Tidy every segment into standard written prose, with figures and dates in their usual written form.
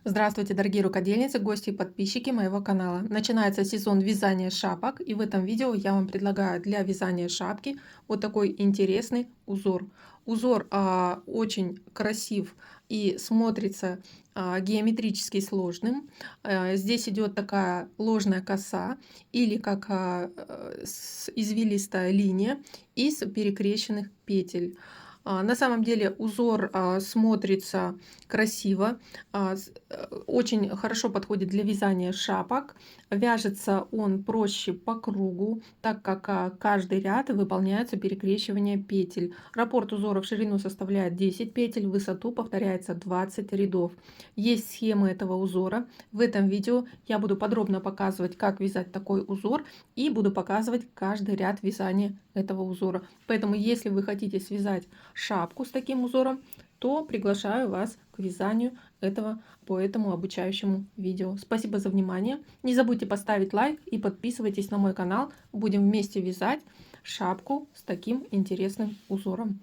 Здравствуйте, дорогие рукодельницы, гости и подписчики моего канала. Начинается сезон вязания шапок, и в этом видео я вам предлагаю для вязания шапки вот такой интересный узор. Узор очень красив и смотрится геометрически сложным. Здесь идет такая ложная коса или как извилистая линия из перекрещенных петель. На самом деле узор смотрится красиво, очень хорошо подходит для вязания шапок. Вяжется он проще по кругу, так как каждый ряд выполняется перекрещивание петель. Раппорт узора в ширину составляет 10 петель, в высоту повторяется 20 рядов. Есть схема этого узора. В этом видео я буду подробно показывать, как вязать такой узор, и буду показывать каждый ряд вязания этого узора. Поэтому, если вы хотите связать шапку с таким узором, то приглашаю вас к вязанию по этому обучающему видео. Спасибо за внимание. Не забудьте поставить лайк и подписывайтесь на мой канал. Будем вместе вязать шапку с таким интересным узором.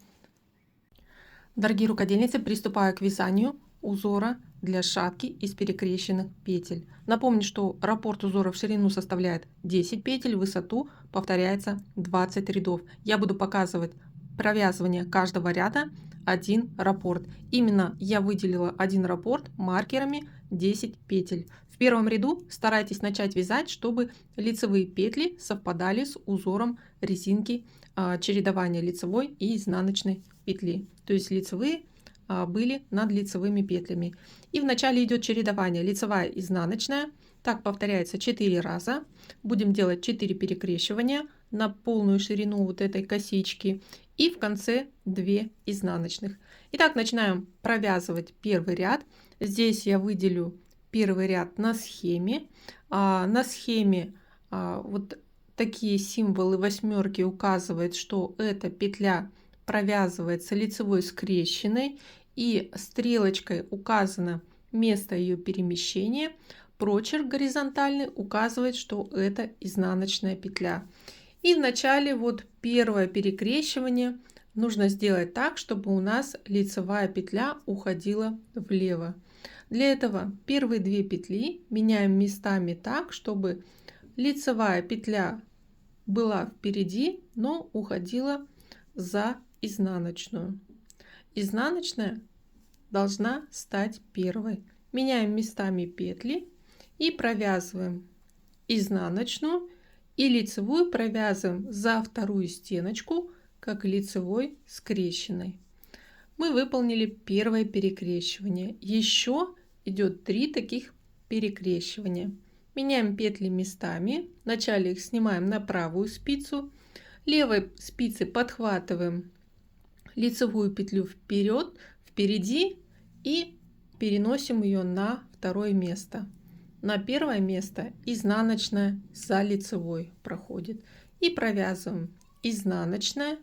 Дорогие рукодельницы, приступаю к вязанию узора для шапки из перекрещенных петель. Напомню, что раппорт узора в ширину составляет 10 петель, в высоту повторяется 20 рядов. Я буду показывать провязывание каждого ряда один раппорт. Именно я выделила один раппорт маркерами 10 петель. В первом ряду старайтесь начать вязать, чтобы лицевые петли совпадали с узором резинки чередования лицевой и изнаночной петли. То есть лицевые были над лицевыми петлями. И в начале идет чередование лицевая, изнаночная. Так повторяется 4 раза. Будем делать 4 перекрещивания на полную ширину вот этой косички. И в конце 2 изнаночных. Итак, начинаем провязывать первый ряд. Здесь я выделю первый ряд на схеме. На схеме вот такие символы восьмерки указывают, что эта петля провязывается лицевой скрещенной, и стрелочкой указано место ее перемещения. Прочерк горизонтальный указывает, что это изнаночная петля. И в начале вот первое перекрещивание нужно сделать так, чтобы у нас лицевая петля уходила влево. Для этого первые 2 петли меняем местами так, чтобы лицевая петля была впереди, но уходила за изнаночную. Изнаночная должна стать первой. Меняем местами петли и провязываем изнаночную, и лицевую провязываем за вторую стеночку, как лицевой скрещенной. Мы выполнили первое перекрещивание. Еще идет 3 таких перекрещивания. Меняем петли местами. Вначале их снимаем на правую спицу. Левой спицы подхватываем лицевую петлю впереди и переносим ее на второе место. На первое место изнаночная за лицевой проходит. И провязываем изнаночная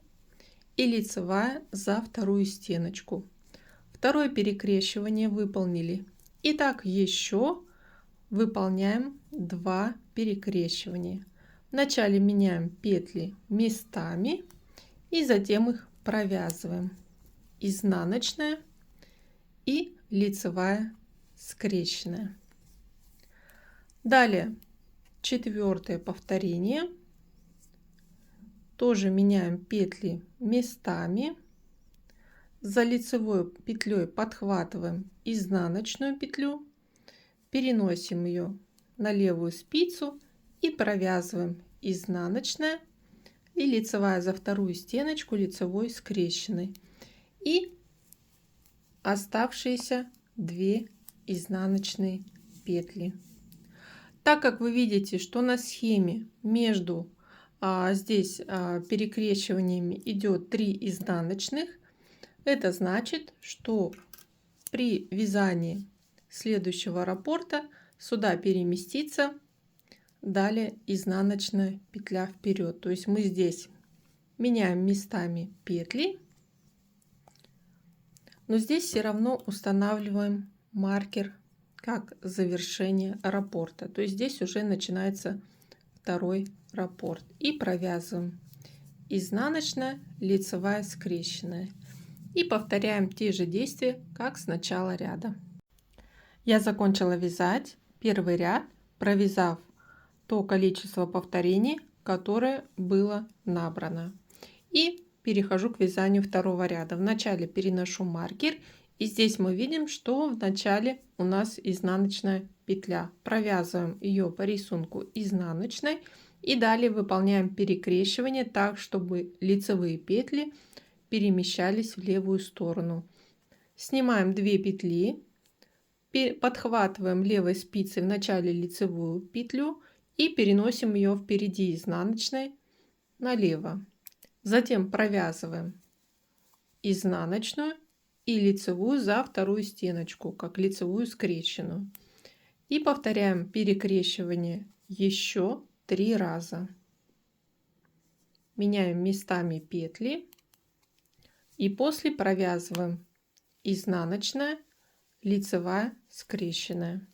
и лицевая за вторую стеночку. Второе перекрещивание выполнили. Итак, еще выполняем 2 перекрещивания. Вначале меняем петли местами и затем их провязываем. Изнаночная и лицевая скрещенная. Далее 4-е повторение. Тоже меняем петли местами. За лицевой петлей подхватываем изнаночную петлю, переносим ее на левую спицу и провязываем изнаночная и лицевая за вторую стеночку лицевой скрещенной. И оставшиеся 2 изнаночные петли. Так как вы видите, что на схеме между здесь перекрещиваниями идет 3 изнаночных, это значит, что при вязании следующего раппорта сюда переместится далее изнаночная петля вперед. То есть мы здесь меняем местами петли, но здесь все равно устанавливаем маркер как завершение раппорта. То есть здесь уже начинается второй раппорт. И провязываем изнаночная, лицевая скрещенная. И повторяем те же действия, как с начала ряда. Я закончила вязать первый ряд, провязав то количество повторений, которое было набрано. И перехожу к вязанию второго ряда. Вначале переношу маркер, и здесь мы видим, что в начале у нас изнаночная петля. Провязываем ее по рисунку изнаночной и далее выполняем перекрещивание так, чтобы лицевые петли перемещались в левую сторону. Снимаем 2 петли, подхватываем левой спицей в начале лицевую петлю и переносим ее впереди изнаночной налево. Затем провязываем изнаночную и лицевую за вторую стеночку, как лицевую скрещенную. И повторяем перекрещивание еще 3 раза. Меняем местами петли и после провязываем изнаночная, лицевая, скрещенная.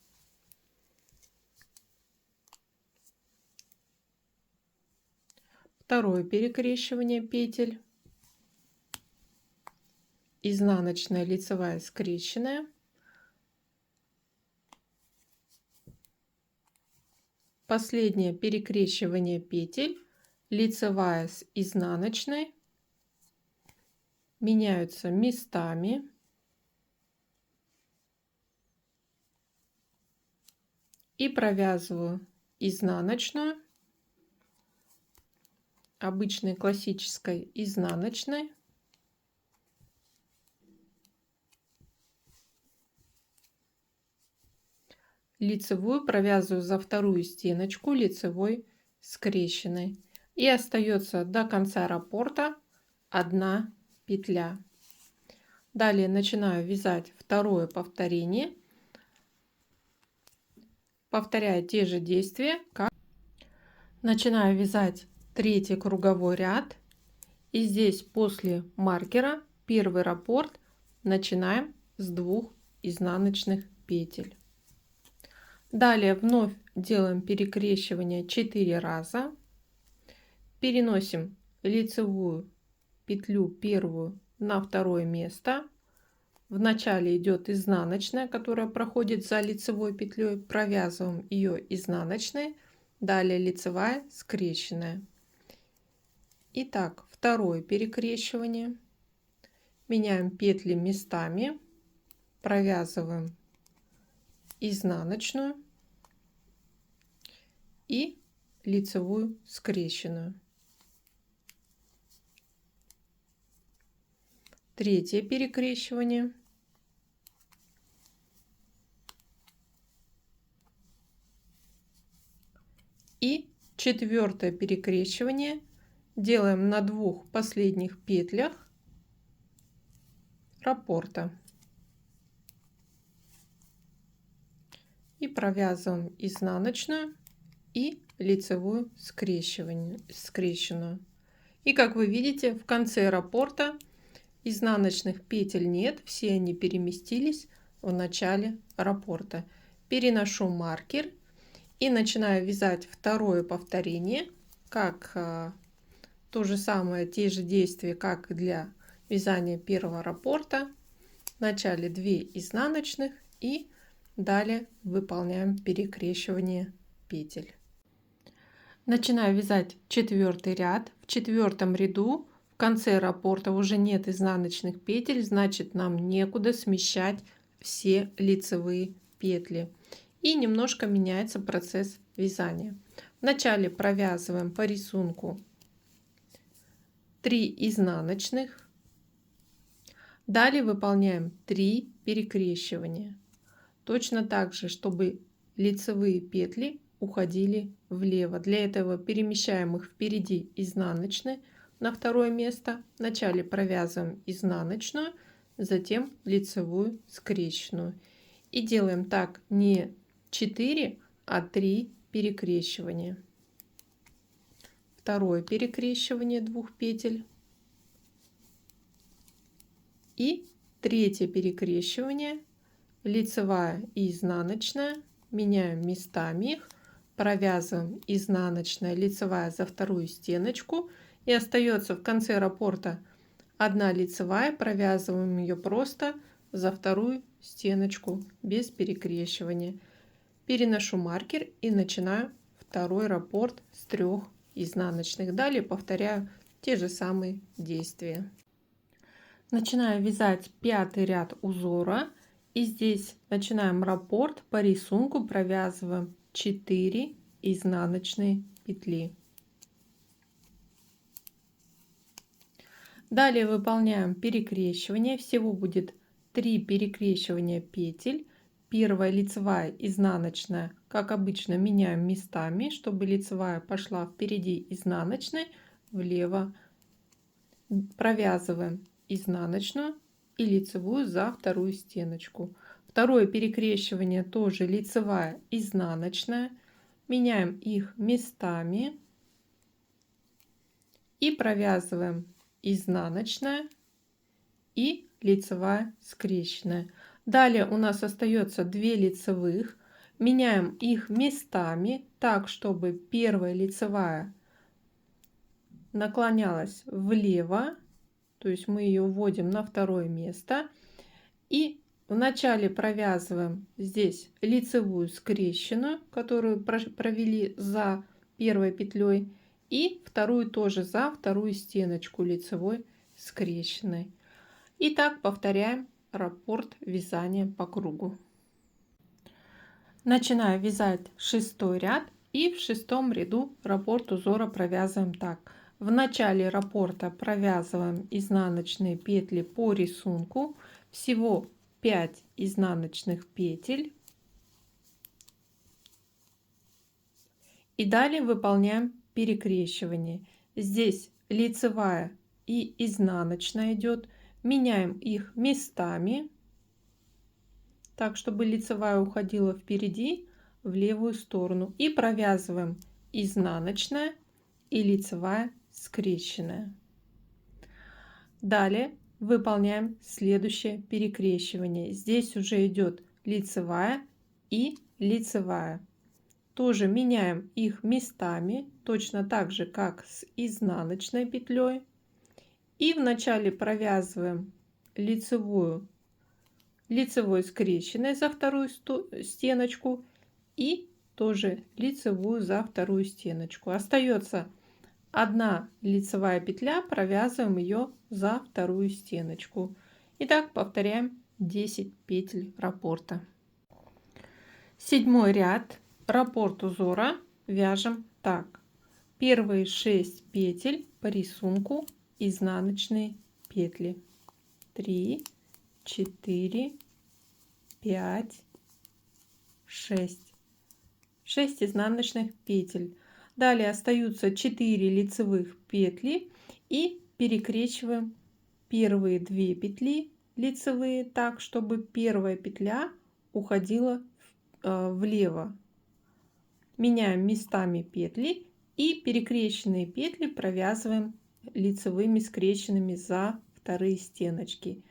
Второе перекрещивание петель. Изнаночная, лицевая, скрещенная. Последнее перекрещивание петель. Лицевая с изнаночной. Меняются местами. И провязываю изнаночную, обычной классической изнаночной, лицевую провязываю за вторую стеночку лицевой скрещенной, и остается до конца раппорта 1 петля. Далее начинаю вязать второе повторение, повторяя те же действия, как начинаю вязать третий круговой ряд, и здесь после маркера первый раппорт начинаем с 2 изнаночных петель. Далее вновь делаем перекрещивание 4 раза, переносим лицевую петлю первую на второе место. В начале идет изнаночная, которая проходит за лицевой петлей, провязываем ее изнаночной, далее лицевая скрещенная. Итак, второе перекрещивание. Меняем петли местами, провязываем изнаночную и лицевую скрещенную. Третье перекрещивание. И четвертое перекрещивание делаем на 2 последних петлях раппорта. И провязываем изнаночную и лицевую скрещенную. И как вы видите, в конце раппорта изнаночных петель нет, все они переместились в начале раппорта. Переношу маркер и начинаю вязать второе повторение, как то же самое, те же действия, как и для вязания первого раппорта. В начале 2 изнаночных и далее выполняем перекрещивание петель. Начинаю вязать 4 ряд. В 4 ряду в конце раппорта уже нет изнаночных петель, значит нам некуда смещать все лицевые петли. И немножко меняется процесс вязания. Вначале провязываем по рисунку 3 изнаночных. Далее выполняем 3 перекрещивания. Точно так же, чтобы лицевые петли уходили влево. Для этого перемещаем их впереди изнаночной на второе место. Вначале провязываем изнаночную, затем лицевую скрещенную. И делаем так не 4, а 3 перекрещивания. Второе перекрещивание 2 петель. И третье перекрещивание, лицевая и изнаночная. Меняем местами их, провязываем изнаночная, лицевая за вторую стеночку, и остается в конце раппорта 1 лицевая, провязываем ее просто за вторую стеночку без перекрещивания. Переношу маркер и начинаю второй раппорт с 3 изнаночных. Далее повторяю те же самые действия. Начинаю вязать 5-й ряд узора. И здесь начинаем раппорт по рисунку, провязываем 4 изнаночные петли. Далее выполняем перекрещивание. Всего будет 3 перекрещивания петель. Первая лицевая, изнаночная, как обычно, меняем местами, чтобы лицевая пошла впереди изнаночной, влево. Провязываем изнаночную и лицевую за вторую стеночку. Второе перекрещивание тоже лицевая, изнаночная. Меняем их местами и провязываем изнаночная и лицевая скрещенная. Далее у нас остается 2 лицевых. Меняем их местами так, чтобы первая лицевая наклонялась влево, то есть мы ее вводим на второе место. И вначале провязываем здесь лицевую скрещенную, которую провели за первой петлей, и вторую тоже за вторую стеночку лицевой скрещенной. И так повторяем раппорт вязания по кругу. Начинаю вязать 6-й ряд, и в 6-м ряду раппорт узора провязываем так. В начале раппорта провязываем изнаночные петли по рисунку, всего 5 изнаночных петель. И далее выполняем перекрещивание. Здесь лицевая и изнаночная идет. Меняем их местами, так чтобы лицевая уходила впереди в левую сторону. И провязываем изнаночная и лицевая скрещенная. Далее выполняем следующее перекрещивание. Здесь уже идет лицевая и лицевая. Тоже меняем их местами, точно так же, как с изнаночной петлей. И вначале провязываем лицевой скрещенной за вторую стеночку и тоже лицевую за вторую стеночку. Остается 1 лицевая петля, провязываем ее за вторую стеночку. И так повторяем 10 петель раппорта. 7-й ряд, раппорт узора вяжем так. Первые 6 петель по рисунку изнаночные петли. 3, 4, 5, 6. 6 изнаночных петель. Далее остаются 4 лицевых петли и перекрещиваем первые 2 петли лицевые так, чтобы первая петля уходила влево. Меняем местами петли и перекрещенные петли провязываем лицевыми скрещенными за вторые стеночки.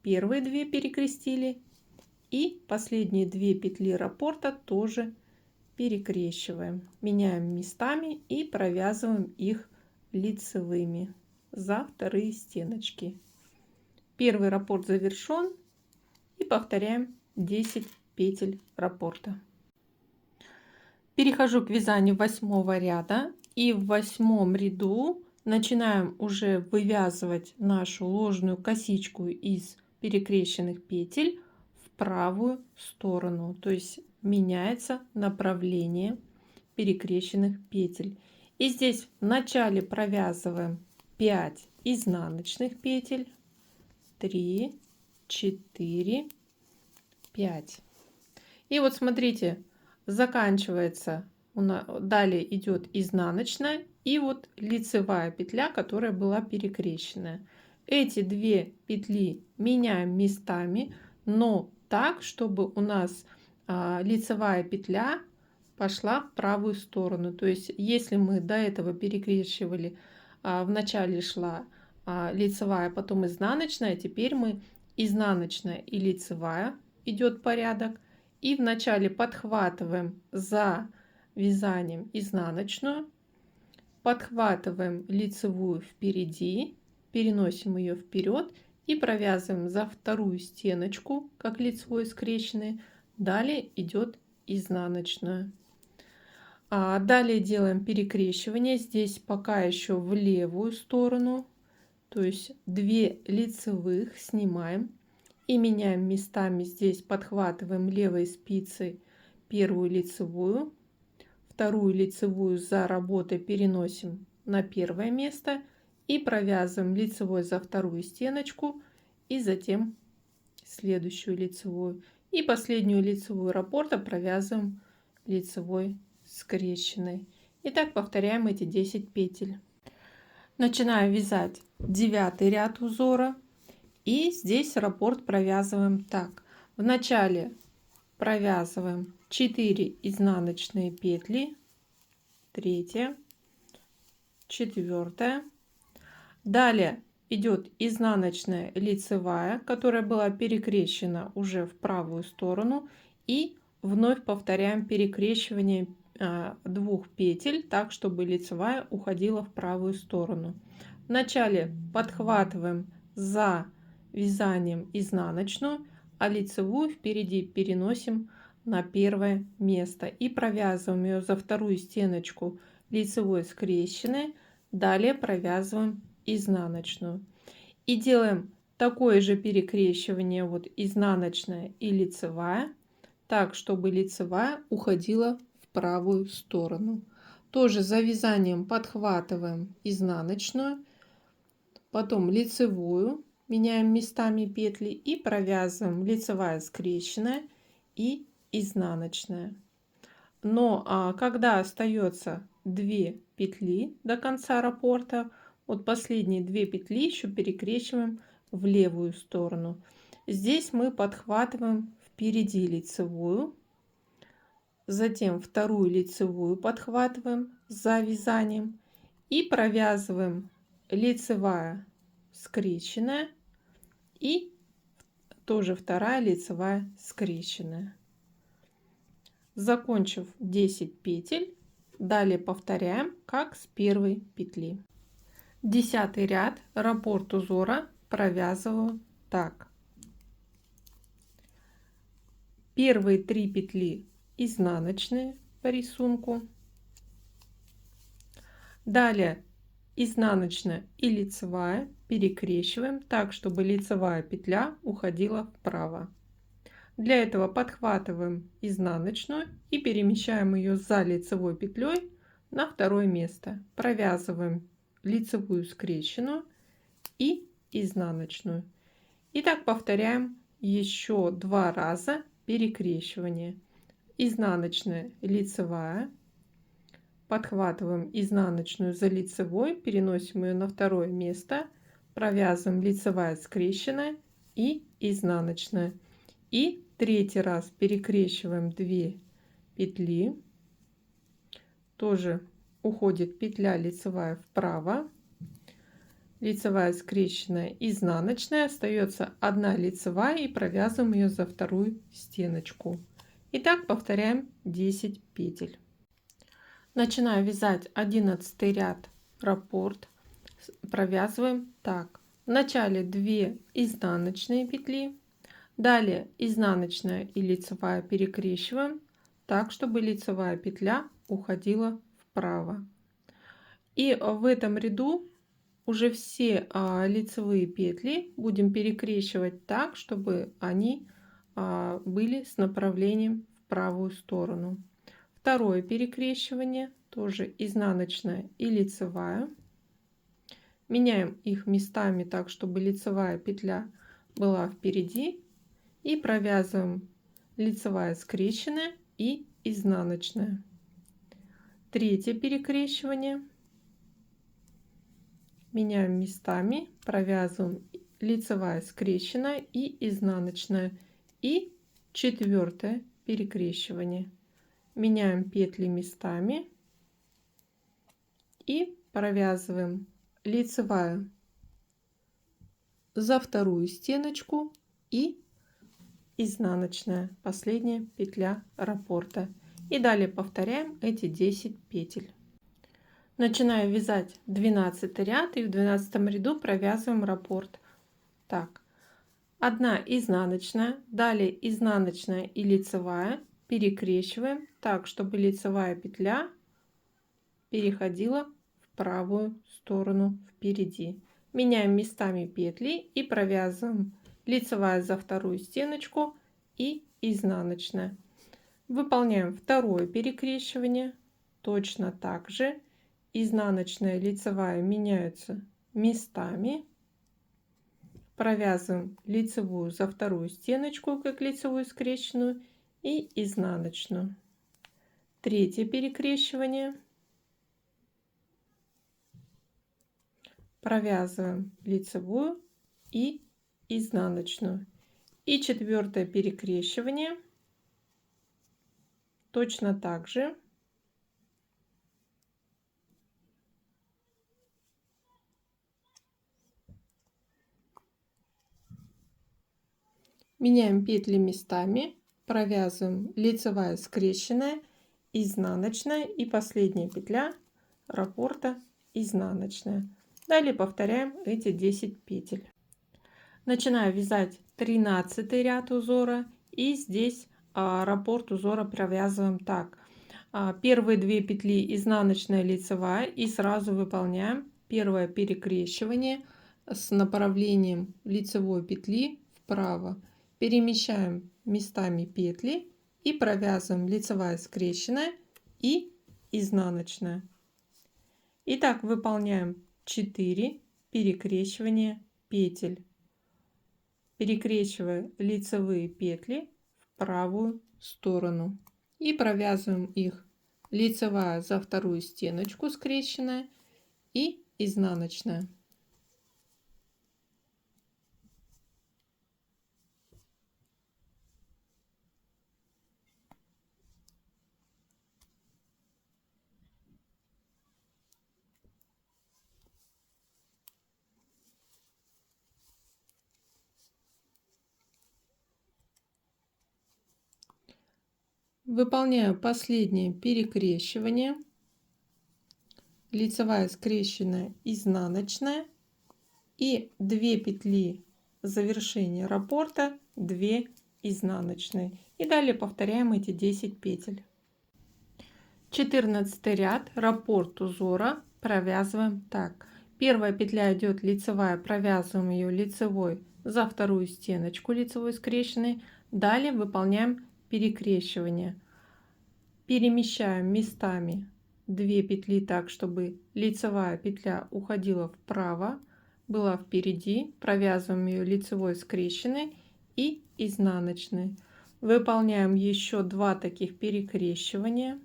Первые 2 перекрестили и последние 2 петли раппорта тоже перекрещиваем. Меняем местами и провязываем их лицевыми за вторые стеночки. Первый раппорт завершен и повторяем 10 петель раппорта. Перехожу к вязанию 8-го ряда, и в 8-м ряду начинаем уже вывязывать нашу ложную косичку из перекрещенных петель в правую сторону, то есть меняется направление перекрещенных петель. И здесь вначале провязываем 5 изнаночных петель, 3, 4, 5. И вот смотрите, заканчивается, далее идет изнаночная и вот лицевая петля, которая была перекрещенная. Эти 2 петли меняем местами, но так, чтобы у нас лицевая петля пошла в правую сторону. То есть если мы до этого перекрещивали, вначале шла лицевая, потом изнаночная, теперь мы изнаночная и лицевая идет порядок. И вначале подхватываем за вязанием изнаночную, подхватываем лицевую впереди, переносим ее вперед, и провязываем за вторую стеночку, как лицевой скрещенный. Далее идет изнаночная. Далее делаем перекрещивание. Здесь пока еще в левую сторону. То есть 2 лицевых снимаем и меняем местами. Здесь подхватываем левой спицей первую лицевую, вторую лицевую за работой переносим на первое место и провязываем лицевой за вторую стеночку и затем следующую лицевую. И последнюю лицевую раппорта провязываем лицевой скрещенной. И так повторяем эти 10 петель. Начинаю вязать 9 ряд узора. И здесь раппорт провязываем так. В начале провязываем 4 изнаночные петли, 3, 4. Далее идет изнаночная лицевая, которая была перекрещена уже в правую сторону, и вновь повторяем перекрещивание 2 петель так, чтобы лицевая уходила в правую сторону. Вначале подхватываем за вязанием изнаночную, а лицевую впереди переносим на первое место и провязываем ее за вторую стеночку лицевой скрещенной. Далее провязываем изнаночную и делаем такое же перекрещивание, вот изнаночная и лицевая, так чтобы лицевая уходила в правую сторону. Тоже за вязанием подхватываем изнаночную, потом лицевую, меняем местами петли и провязываем лицевая скрещенная и изнаночная. Но когда остается 2 петли до конца раппорта, вот последние 2 петли еще перекрещиваем в левую сторону. Здесь мы подхватываем впереди лицевую, затем вторую лицевую подхватываем за вязанием и провязываем лицевая скрещенная и тоже вторая лицевая скрещенная. Закончив 10 петель, далее повторяем как с первой петли. 10 ряд, раппорт узора провязываю так. Первые 3 петли изнаночные по рисунку. Далее изнаночная и лицевая перекрещиваем так, чтобы лицевая петля уходила вправо. Для этого подхватываем изнаночную и перемещаем ее за лицевой петлей на второе место. Провязываем лицевую скрещенную и изнаночную. И так повторяем еще 2 раза перекрещивание. Изнаночная, лицевая. Подхватываем изнаночную за лицевой, переносим ее на второе место, провязываем лицевая скрещенная и изнаночная. И 3 раз перекрещиваем 2 петли. Тоже уходит петля лицевая вправо. Лицевая скрещенная, изнаночная. Остается 1 лицевая и провязываем ее за вторую стеночку. И так повторяем 10 петель. Начинаю вязать 11 ряд раппорт. Провязываем так. В начале 2 изнаночные петли. Далее изнаночная и лицевая перекрещиваем так, чтобы лицевая петля уходила вправо. И в этом ряду уже все лицевые петли будем перекрещивать так, чтобы они были с направлением в правую сторону. Второе перекрещивание, тоже изнаночная и лицевая. Меняем их местами так, чтобы лицевая петля была впереди. И провязываем лицевая скрещенная и изнаночная. Третье перекрещивание. Меняем местами, провязываем лицевая скрещенная и изнаночная. И 4 перекрещивание. Меняем петли местами и провязываем лицевая за вторую стеночку и изнаночная, последняя петля раппорта. И далее повторяем эти 10 петель. Начинаю вязать 12 ряд и в 12 ряду провязываем раппорт. так. 1 изнаночная, далее изнаночная и лицевая, перекрещиваем так, чтобы лицевая петля переходила в правую сторону впереди. Меняем местами петли и провязываем лицевая за вторую стеночку и изнаночная. Выполняем второе перекрещивание. Точно так же изнаночная и лицевая меняются местами. Провязываем лицевую за вторую стеночку, как лицевую скрещенную, и изнаночную. Третье перекрещивание. Провязываем лицевую и изнаночную. И четвертое перекрещивание. Точно так же. Меняем петли местами, провязываем лицевая скрещенная, изнаночная и последняя петля раппорта изнаночная. Далее повторяем эти 10 петель. Начинаю вязать 13 ряд узора, и здесь раппорт узора провязываем так. Первые 2 петли изнаночная, лицевая, и сразу выполняем первое перекрещивание с направлением лицевой петли вправо. Перемещаем местами петли и провязываем лицевая скрещенная и изнаночная. Итак, выполняем 4 перекрещивания петель, перекрещивая лицевые петли в правую сторону, и провязываем их лицевая за вторую стеночку скрещенная и изнаночная. Выполняю последнее перекрещивание, лицевая скрещенная, изнаночная, и 2 петли завершения раппорта, 2 изнаночные. И далее повторяем эти 10 петель. 14 ряд, раппорт узора провязываем так. Первая петля идет лицевая, провязываем ее лицевой за вторую стеночку лицевой скрещенной. Далее выполняем перекрещивание. Перемещаем местами 2 петли так, чтобы лицевая петля уходила вправо, была впереди. Провязываем ее лицевой скрещенной и изнаночной. Выполняем еще 2 таких перекрещивания.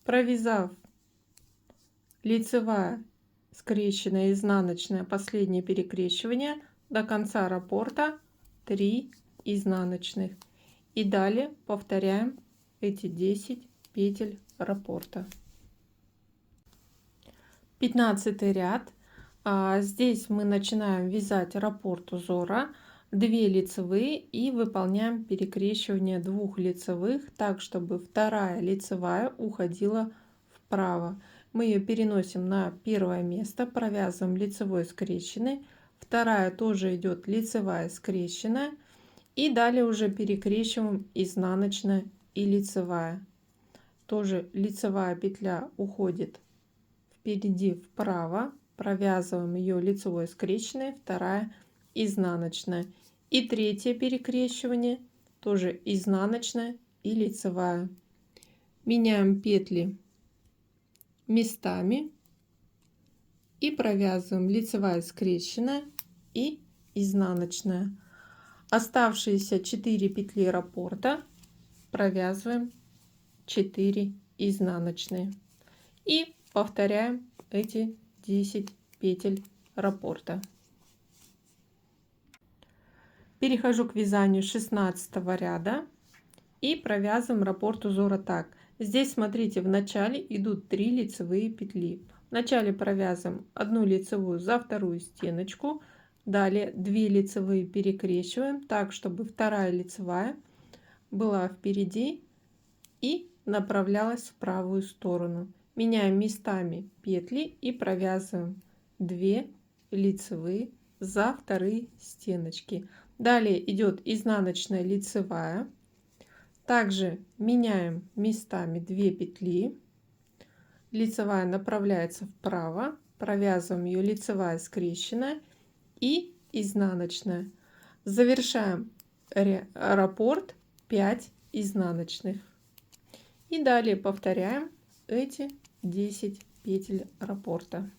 Провязав лицевая скрещенная, изнаночная, последнее перекрещивание, до конца раппорта 3 изнаночных. И далее повторяем эти 10 петель раппорта. 15 ряд. Здесь мы начинаем вязать раппорт узора, 2 лицевые, и выполняем перекрещивание 2 лицевых так, чтобы вторая лицевая уходила вправо. Мы ее переносим на первое место, провязываем лицевой скрещенный, вторая тоже идет лицевая скрещенная, и далее уже перекрещиваем изнаночная и лицевая. Тоже лицевая петля уходит впереди вправо, провязываем ее лицевой скрещенной, вторая изнаночная. И третье перекрещивание тоже изнаночная и лицевая. Меняем петли местами и провязываем лицевая скрещенная и изнаночная. Оставшиеся 4 петли раппорта провязываем 4 изнаночные. И повторяем эти 10 петель раппорта. Перехожу к вязанию 16 ряда и провязываем раппорт узора так. Здесь, смотрите, в начале идут 3 лицевые петли. Вначале провязываем 1 лицевую за вторую стеночку, далее 2 лицевые перекрещиваем так, чтобы вторая лицевая была впереди и направлялась в правую сторону. Меняем местами петли и провязываем 2 лицевые за вторые стеночки. Далее идет изнаночная лицевая. Также меняем местами 2 петли. Лицевая направляется вправо, провязываем ее лицевая скрещенная и изнаночная. Завершаем раппорт 5 изнаночных. И далее повторяем эти 10 петель раппорта.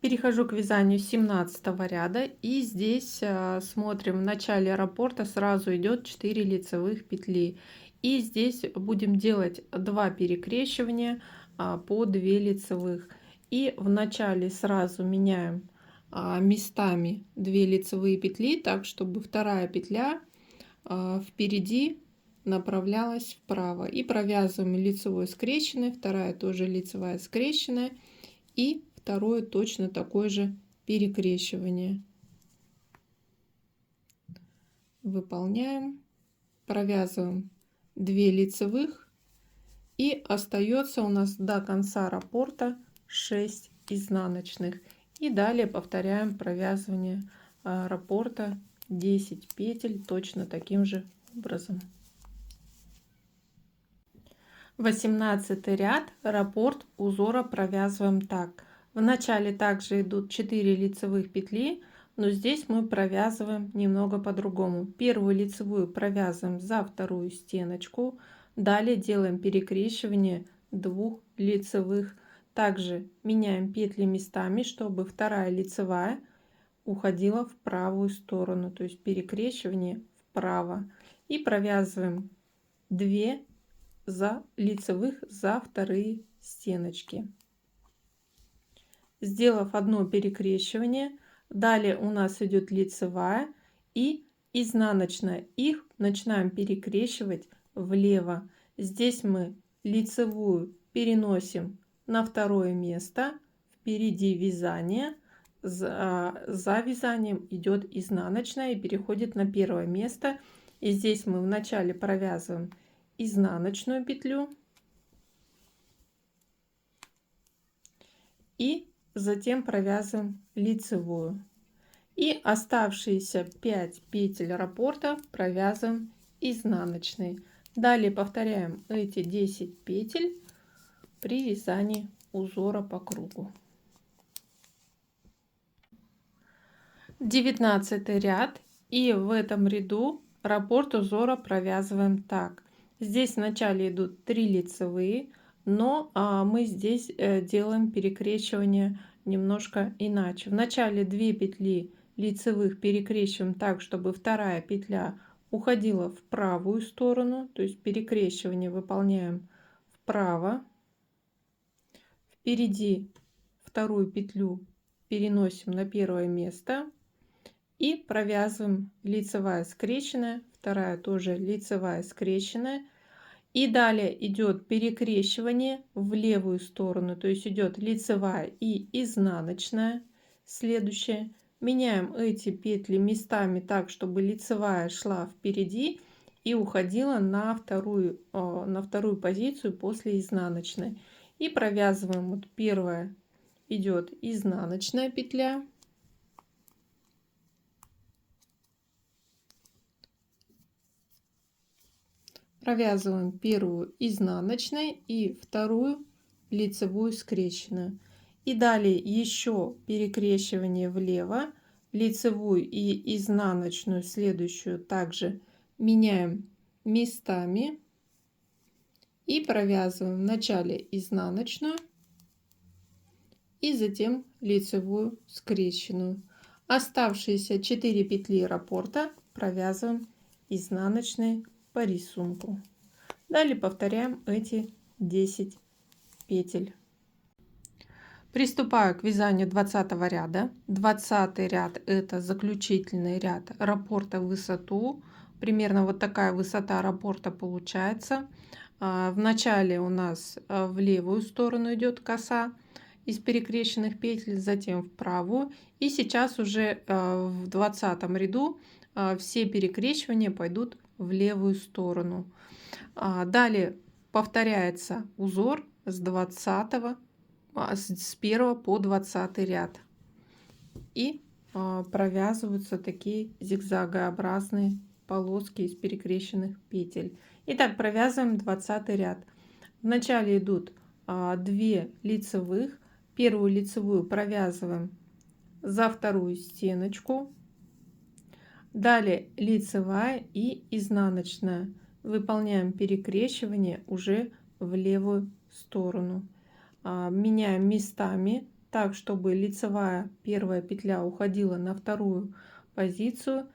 Перехожу к вязанию 17 ряда, и здесь смотрим, в начале раппорта сразу идет 4 лицевых петли, и здесь будем делать 2 перекрещивания по 2 лицевых, и в начале сразу меняем местами 2 лицевые петли, так чтобы вторая петля впереди направлялась вправо, и провязываем лицевой скрещенной, вторая тоже лицевая скрещенная, и второе точно такое же перекрещивание. Выполняем, провязываем 2 лицевых, и остается у нас до конца раппорта 6 изнаночных. И далее повторяем провязывание раппорта 10 петель точно таким же образом. 18 ряд, раппорт узора провязываем так. В начале также идут 4 лицевых петли, но здесь мы провязываем немного по-другому. Первую лицевую провязываем за вторую стеночку, далее делаем перекрещивание 2 лицевых. Также меняем петли местами, чтобы вторая лицевая уходила в правую сторону, то есть перекрещивание вправо. И провязываем 2 лицевых за вторые стеночки. Сделав одно перекрещивание, далее у нас идет лицевая и изнаночная. Их начинаем перекрещивать влево. Здесь мы лицевую переносим на второе место, впереди вязания. За вязанием идет изнаночная и переходит на первое место. И здесь мы вначале провязываем изнаночную петлю и затем провязываем лицевую, и оставшиеся 5 петель раппорта провязываем изнаночные. Далее повторяем эти 10 петель при вязании узора по кругу. 19 ряд, и в этом ряду раппорт узора провязываем так. Здесь вначале идут 3 лицевые, но мы здесь делаем перекрещивание немножко иначе. В начале 2 петли лицевых перекрещиваем так, чтобы вторая петля уходила в правую сторону, то есть перекрещивание выполняем вправо. Впереди вторую петлю переносим на первое место и провязываем лицевая скрещенная, вторая тоже лицевая скрещенная. И далее идет перекрещивание в левую сторону, то есть идет лицевая и изнаночная. Следующее. Меняем эти петли местами так, чтобы лицевая шла впереди и уходила на вторую позицию после изнаночной. И провязываем. Вот первая идет изнаночная петля. Провязываем первую изнаночной и вторую лицевую скрещенную. И далее еще перекрещивание влево, лицевую и изнаночную следующую также меняем местами и провязываем вначале изнаночную и затем лицевую скрещенную. Оставшиеся 4 петли раппорта провязываем изнаночные по рисунку. Далее повторяем эти 10 петель. Приступаю к вязанию 20 ряда. 20 ряд это заключительный ряд раппорта в высоту. Примерно вот такая высота раппорта получается. В начале у нас в левую сторону идет коса из перекрещенных петель, затем в правую. И сейчас уже в 20 ряду все перекрещивания пойдут в левую сторону. Далее повторяется узор с 20 с 1 по 20 ряд. И провязываются такие зигзагообразные полоски из перекрещенных петель. Итак, провязываем 20 ряд. Вначале идут 2 лицевых. Первую лицевую провязываем за вторую стеночку. Далее лицевая и изнаночная. Выполняем перекрещивание уже в левую сторону. Меняем местами так, чтобы лицевая первая петля уходила на вторую позицию.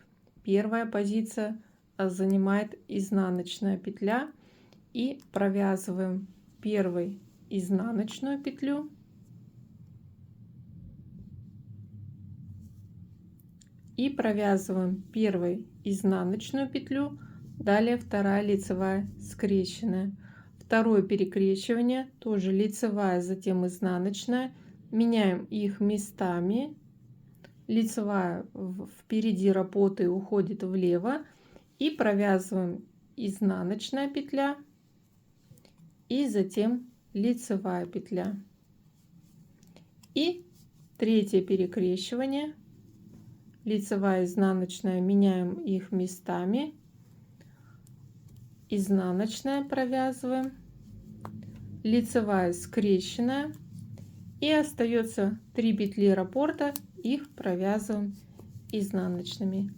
Первая позиция занимает изнаночная петля. И провязываем первой изнаночную петлю. И провязываем первой изнаночную петлю. Далее вторая лицевая скрещенная. Второе перекрещивание, тоже лицевая, затем изнаночная. Меняем их местами. Лицевая впереди работы уходит влево. И провязываем изнаночная петля. И затем лицевая петля. И третье перекрещивание. Лицевая, изнаночная, меняем их местами. Изнаночная провязываем, лицевая скрещенная, и остается 3 петли раппорта, их провязываем изнаночными.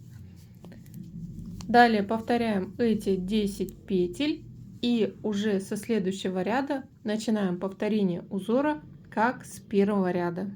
Далее повторяем эти 10 петель и уже со следующего ряда начинаем повторение узора как с первого ряда.